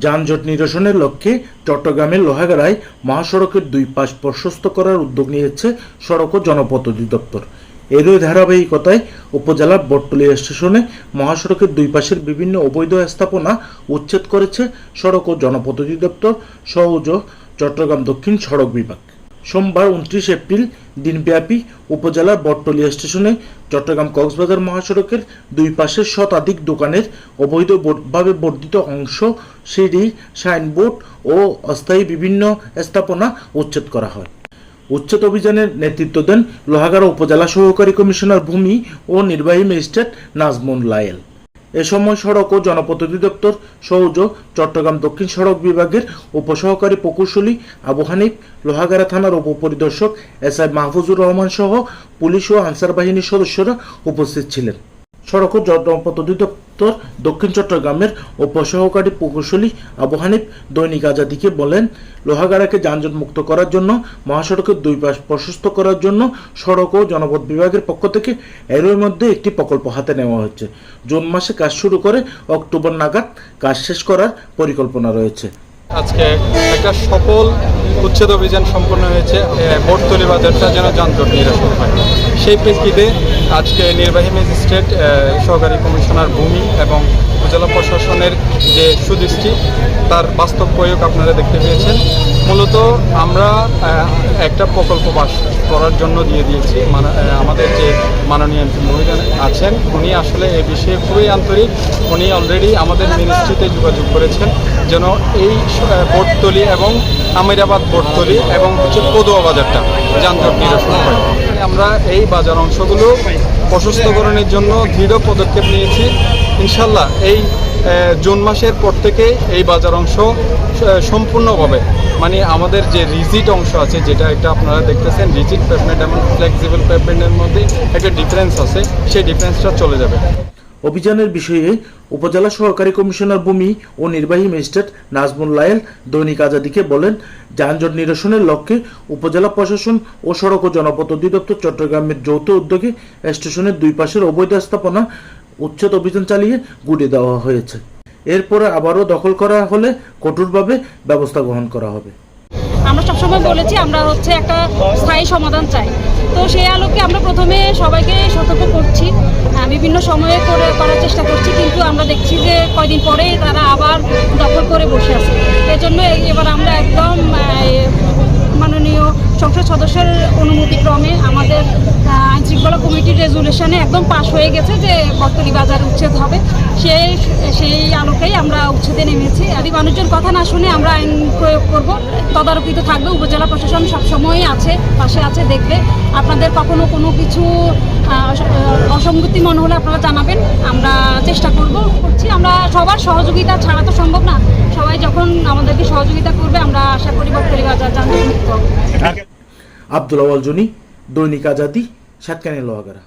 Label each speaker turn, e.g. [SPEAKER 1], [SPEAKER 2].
[SPEAKER 1] যানজট নিরসনের লক্ষ্যে চট্টগ্রামের লোহাগাড়ায় মহাসড়কের দুই পাশ প্রশস্ত করার উদ্যোগ নিয়েছে সড়ক ও জনপথ অধিদপ্তর। এরই ধারাবাহিকতায় উপজেলার বটতলী স্টেশনে মহাসড়কের দুই পাশের বিভিন্ন অবৈধ স্থাপনা উচ্ছেদ করেছে সড়ক ও জনপথ অধিদপ্তর সহজ চট্টগ্রাম দক্ষিণ সড়ক বিভাগ। সোমবার 29 এপ্রিল দিনব্যাপী উপজেলার বটতলী স্টেশনে চট্টগ্রাম কক্সবাজার মহাসড়কের দুই পাশের শতাধিক দোকানের অবৈধভাবে বর্ধিত অংশ, সিঁড়ি, সাইনবোর্ড ও অস্থায়ী বিভিন্ন স্থাপনা উচ্ছেদ করা হয়। উচ্ছেদ অভিযানের নেতৃত্ব দেন লোহাগাড়া উপজেলা সহকারী কমিশনার ভূমি ও নির্বাহী ম্যাজিস্ট্রেট নাজমুন লায়েল। এ সময় সড়ক ও জনপথ অধিদপ্তর সহজ চট্টগ্রাম দক্ষিণ সড়ক বিভাগের উপসহকারী প্রকৌশলী আবু হানিফ, লোহাগাড়া থানার উপপরিদর্শক এসআই মাহফুজুর রহমান সহ পুলিশ ও আনসার বাহিনীর সদস্যরা উপস্থিত ছিলেন। সড়ক ও জনপথ অধিদপ্তর দক্ষিণ চট্টগ্রামের উপসহকারী প্রকৌশলী আবু হানিফ দৈনিক আজাদীকে বলেন, লোহাগাড়াকে যানজট মুক্ত করার জন্য মহাসড়কের দুই পাশ প্রশস্ত করার জন্য সড়ক ও জনপথ বিভাগের পক্ষ থেকে এরই মধ্যে একটি প্রকল্প হাতে নেওয়া হচ্ছে। জুন মাসে কাজ শুরু করে অক্টোবর নাগাদ কাজ শেষ করার পরিকল্পনা রয়েছে।
[SPEAKER 2] আজকে একটা সফল উচ্ছেদ অভিযান সম্পন্ন হয়েছে বটতলী বাজারটা যেন যানজট নিরসন হয়। সেই প্রেক্ষিতে আজকে নির্বাহী ম্যাজিস্ট্রেট, সহকারী কমিশনার ভূমি এবং উপজেলা প্রশাসনের যে সুদৃষ্টি তার বাস্তব প্রয়োগ আপনারা দেখতে পেয়েছেন। মূলত আমরা একটা প্রকল্প বাস করার জন্য দিয়ে দিয়েছি। আমাদের যে মাননীয় মহিলা আছেন উনি আসলে এ বিষয়ে খুবই আন্তরিক। উনি অলরেডি আমাদের মিনিস্ট্রিতে যোগাযোগ করেছেন যেন এই বটতলী এবং আমিরাবাদ বটতলী এবং পদুয়া বাজারটা যানজট নিরসন হয়। আমরা এই বাজার অংশগুলো প্রশস্তকরণের জন্য দৃঢ় পদক্ষেপ নিয়েছি। ইনশাল্লাহ এই জুন মাসের পর থেকে এই বাজার অংশ সম্পূর্ণভাবে আমাদের যে রিজিড অংশ আছে, যেটা একটা আপনারা দেখতেছেন রিজিড পেভমেন্ট এবং ফ্লেক্সিবল পেভমেন্টের মধ্যে একটা ডিফারেন্স আছে, সেই ডিফারেন্সটা চলে যাবে।
[SPEAKER 1] অভিযানের বিষয়ে উপজেলা সহকারী কমিশনার ভূমি ও নির্বাহী ম্যাজিস্ট্রেট নাজমুল লায়েল দৈনিক আজাদীকে বলেন, যানজট নিরসনের লক্ষ্যে উপজেলা প্রশাসন ও সড়ক ও জনপথ অধিদপ্তর চট্টগ্রামের যৌথ উদ্যোগে স্টেশনের দুই পাশের অবৈধ স্থাপনা উচ্ছেদ অভিযান চালিয়ে গুড়িয়ে দেওয়া হয়েছে। এরপরে আবারও দখল করা হলে কঠোরভাবে ব্যবস্থা গ্রহণ করা হবে।
[SPEAKER 3] আমরা সবসময় বলেছি আমরা একটা স্থায়ী সমাধান চাই। তো সেই আলোকে আমরা প্রথমে সবাইকে সতর্ক করছি, বিভিন্ন সময়ে করার চেষ্টা করছি, কিন্তু আমরা দেখছি যে কয়দিন পরে তারা আবার দখল করে বসে আছে। এজন্য এবার আমরা একদম মাননীয় সংসদ সদস্যের অনুমতিক্রমে আমাদের আইনশৃঙ্খলা কমিটির রেজুলেশনে একদম পাশ হয়ে গেছে যে বটতলী বাজার উচ্ছেদ হবে। সেই আলোকেই আমরা উচ্ছেদে নেমেছি। আর মানুষজন কথা না শুনে আমরা আইন প্রয়োগ করব, তদারকিতে থাকবে। উপজেলা প্রশাসন সবসময়ই আছে, পাশে আছে, দেখবে। আপনাদের কখনো কোনো কিছু অসঙ্গতি মনে হলে আপনারা জানাবেন, আমরা চেষ্টা করছি। আমরা সবার সহযোগিতা ছাড়া তো সম্ভব না। সবাই যখন আমাদেরকে সহযোগিতা করবে আমরা আশা করি বটতলী বাজার যানজট মুক্ত হবে।
[SPEAKER 1] আব্দুল আওয়াল জনি, দৈনিক আজাদী, সাতকানিয়া, লোহাগাড়া।